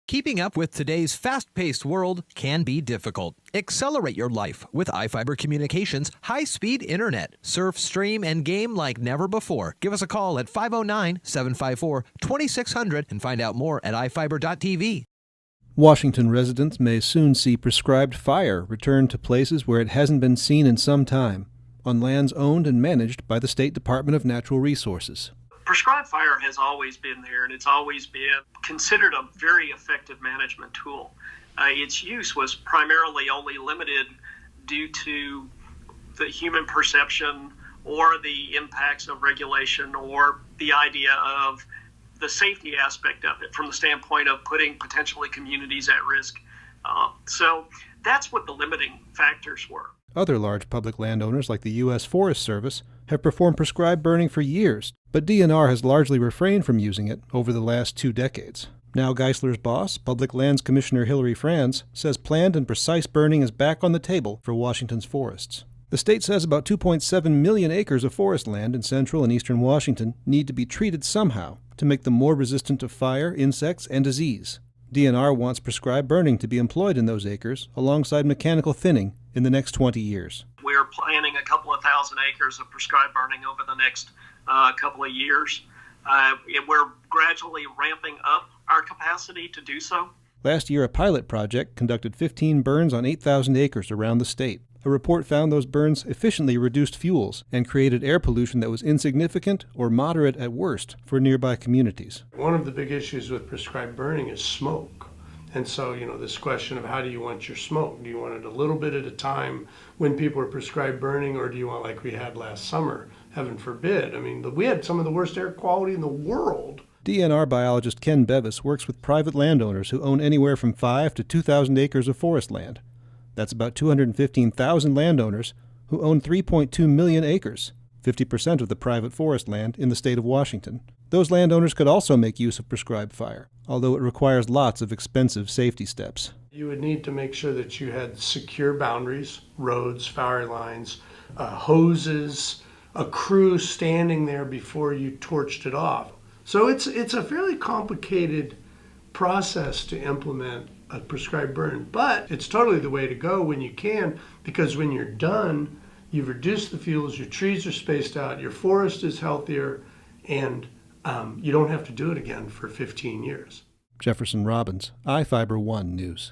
Keeping up with today's fast-paced world can be difficult. Accelerate your life with iFiber Communications high-speed internet. Surf, stream, and game like never before. Give us a call at 509-754-2600 and find out more at ifiber.tv. Washington residents may soon see prescribed fire return to places where it hasn't been seen in some time, on lands owned and managed by the State Department of Natural Resources. Prescribed fire has always been there, and it's always been considered a very effective management tool. Its use was primarily only limited due to the human perception or the impacts of regulation or the idea of the safety aspect of it from the standpoint of putting potentially communities at risk. So that's what the limiting factors were. Other large public landowners like the U.S. Forest Service have performed prescribed burning for years, but DNR has largely refrained from using it over the last 2 decades. Now Geisler's boss, Public Lands Commissioner Hilary Franz, says planned and precise burning is back on the table for Washington's forests. The state says about 2.7 million acres of forest land in central and eastern Washington need to be treated somehow to make them more resistant to fire, insects, and disease. DNR wants prescribed burning to be employed in those acres alongside mechanical thinning in the next 20 years. We're planning a couple of thousand acres of prescribed burning over the next couple of years. We're gradually ramping up our capacity to do so. Last year, a pilot project conducted 15 burns on 8,000 acres around the state. A report found those burns efficiently reduced fuels and created air pollution that was insignificant or moderate at worst for nearby communities. One of the big issues with prescribed burning is smoke. And so, this question of how do you want your smoke? Do you want it a little bit at a time when people are prescribed burning, or do you want like we had last summer? Heaven forbid. We had some of the worst air quality in the world. DNR biologist Ken Bevis works with private landowners who own anywhere from 5 to 2,000 acres of forest land. That's about 215,000 landowners who own 3.2 million acres, 50% of the private forest land in the state of Washington. Those landowners could also make use of prescribed fire, although it requires lots of expensive safety steps. You would need to make sure that you had secure boundaries, roads, fire lines, hoses, a crew standing there before you torched it off. So it's a fairly complicated process to implement a prescribed burn, but it's totally the way to go when you can, because when you're done, you've reduced the fuels, your trees are spaced out, your forest is healthier, and you don't have to do it again for 15 years. Jefferson Robbins, iFiber One News.